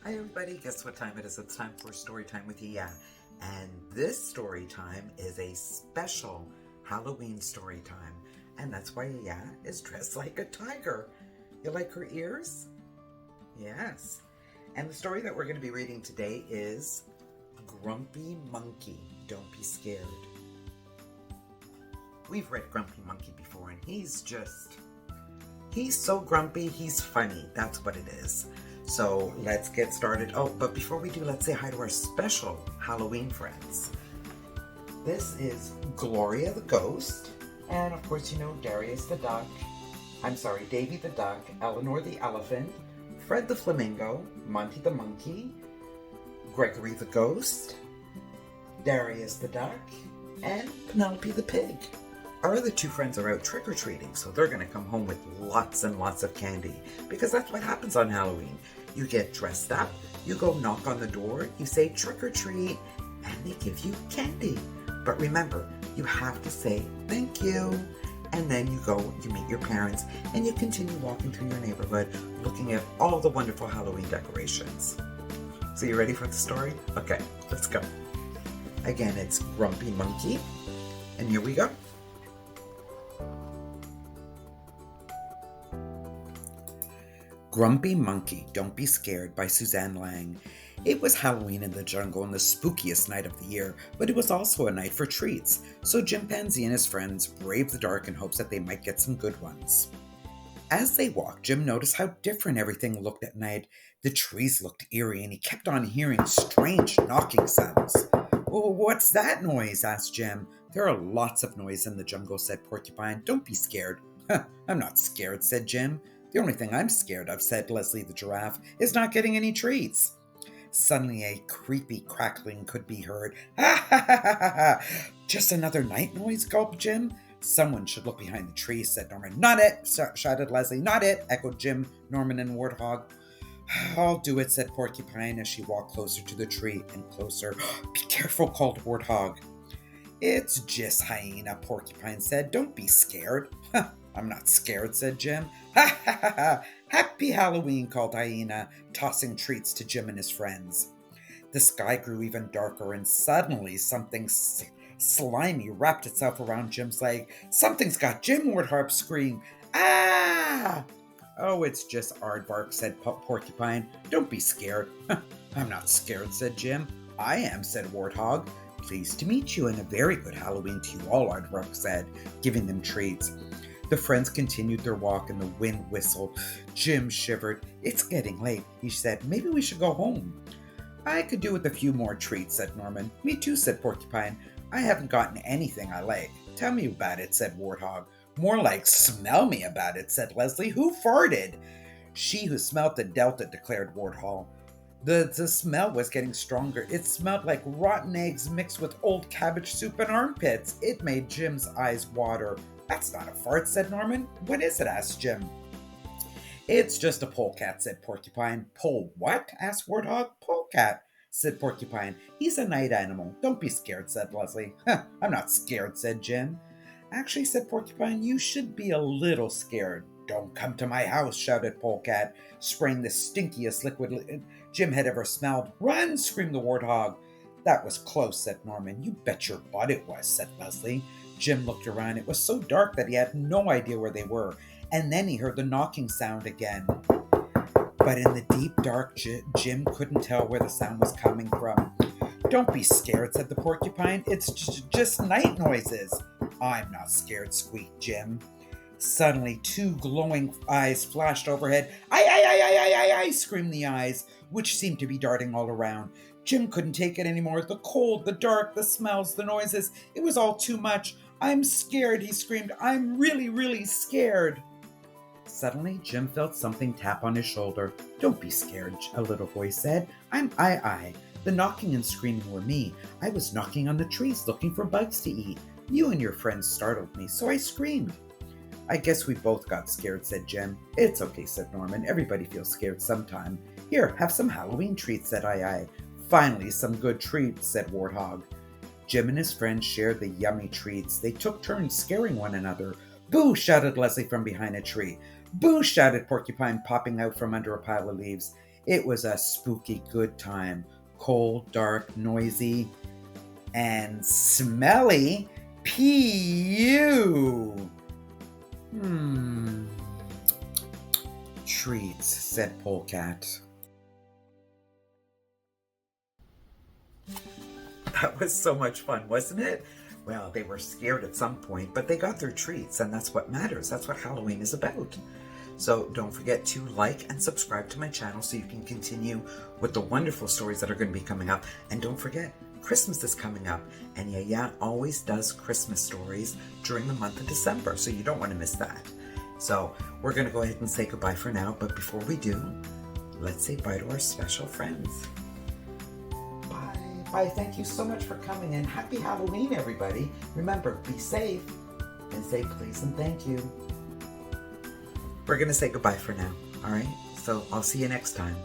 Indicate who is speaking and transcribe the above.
Speaker 1: Hi everybody, guess what time it is? It's time for story time with Yaya. And this story time is a special Halloween story time. And that's why Yaya is dressed like a tiger. You like her ears? Yes. And the story that we're going to be reading today is Grumpy Monkey, Don't Be Scared. We've read Grumpy Monkey before and he's so grumpy, he's funny. That's what it is. So let's get started. Oh, but before we do, let's say hi to our special Halloween friends. This is Gloria the Ghost, and of course you know Darius the Duck. Davy the Duck, Eleanor the Elephant, Fred the Flamingo, Monty the Monkey, Gregory the Ghost, Darius the Duck, and Penelope the Pig. Our other two friends are out trick-or-treating, so they're going to come home with lots and lots of candy, because that's what happens on Halloween. You get dressed up, you go knock on the door, you say trick-or-treat, and they give you candy. But remember, you have to say thank you, and then you meet your parents, and you continue walking through your neighborhood looking at all the wonderful Halloween decorations. So you ready for the story? Okay, let's go. Again, it's Grumpy Monkey, and here we go. Grumpy Monkey, Don't Be Scared by Suzanne Lang. It was Halloween in the jungle and the spookiest night of the year, but it was also a night for treats, so Jim Panzee and his friends braved the dark in hopes that they might get some good ones. As they walked, Jim noticed how different everything looked at night. The trees looked eerie and he kept on hearing strange knocking sounds. "Oh, what's that noise?" asked Jim. "There are lots of noise in the jungle," said Porcupine. "Don't be scared." "I'm not scared," said Jim. "The only thing I'm scared of," said Leslie the giraffe, "is not getting any treats." Suddenly a creepy crackling could be heard. "Ha ha ha ha ha! Just another night noise," gulped Jim. "Someone should look behind the trees," said Norman. "Not it!" shouted Leslie. "Not it!" echoed Jim, Norman, and Warthog. "I'll do it," said Porcupine as she walked closer to the tree and closer. "Be careful," called Warthog. "It's just Hyena," Porcupine said. "Don't be scared." "I'm not scared," said Jim. "Ha ha ha ha! Happy Halloween," called Hyena, tossing treats to Jim and his friends. The sky grew even darker, and suddenly something slimy wrapped itself around Jim's leg. "Something's got Jim!" Warthog screamed. "Ah!" "Oh, it's just aardvark," said Porcupine. "Don't be scared." "I'm not scared," said Jim. "I am," said Warthog. "Pleased to meet you, and a very good Halloween to you all," Aardvark said, giving them treats. The friends continued their walk and the wind whistled. Jim shivered. "It's getting late," he said. "Maybe we should go home." "I could do with a few more treats," said Norman. "Me too," said Porcupine. "I haven't gotten anything I like." "Tell me about it," said Warthog. "More like smell me about it," said Leslie. "Who farted?" "She who smelt it dealt it," declared Warthog. The smell was getting stronger. It smelled like rotten eggs mixed with old cabbage soup and armpits. It made Jim's eyes water. "That's not a fart," said Norman. "What is it?" asked Jim. "It's just a polecat," said Porcupine. "Pole what?" asked Warthog. "Polecat," said Porcupine. "He's a night animal." "Don't be scared," said Leslie. "I'm not scared," said Jim. "Actually," said Porcupine, "you should be a little scared." "Don't come to my house," shouted Polecat, spraying the stinkiest liquid Jim had ever smelled. "Run!" screamed the Warthog. "That was close," said Norman. "You bet your butt it was," said Leslie. Jim looked around. It was so dark that he had no idea where they were. And then he heard the knocking sound again. But in the deep dark, Jim couldn't tell where the sound was coming from. "Don't be scared," said the Porcupine. "It's just night noises." "I'm not scared," squeaked Jim. Suddenly, two glowing eyes flashed overhead. "Aye, aye, aye, aye, aye, aye, aye," screamed the eyes, which seemed to be darting all around. Jim couldn't take it anymore. The cold, the dark, the smells, the noises. It was all too much. "I'm scared," he screamed. "I'm really, really scared." Suddenly, Jim felt something tap on his shoulder. "Don't be scared," a little voice said. I. The knocking and screaming were me. I was knocking on the trees looking for bugs to eat. You and your friends startled me, so I screamed." "I guess we both got scared," said Jim. "It's okay," said Norman. "Everybody feels scared sometime." "Here, have some Halloween treats," said I. "Finally, some good treats," said Warthog. Jim and his friends shared the yummy treats. They took turns scaring one another. "Boo!" shouted Leslie from behind a tree. "Boo!" shouted Porcupine, popping out from under a pile of leaves. It was a spooky good time. Cold, dark, noisy, and smelly. Pew! Hmm. Treats, said Polecat. That was so much fun, wasn't it? Well, they were scared at some point, but they got their treats, and that's what matters. That's what Halloween is about. So don't forget to like and subscribe to my channel so you can continue with the wonderful stories that are going to be coming up. And don't forget, Christmas is coming up, and Yaya always does Christmas stories during the month of December, so you don't want to miss that. So we're going to go ahead and say goodbye for now, but before we do, let's say bye to our special friends. Bye. Bye. Thank you so much for coming, and happy Halloween, everybody. Remember, be safe, and say please and thank you. We're going to say goodbye for now, all right? So I'll see you next time.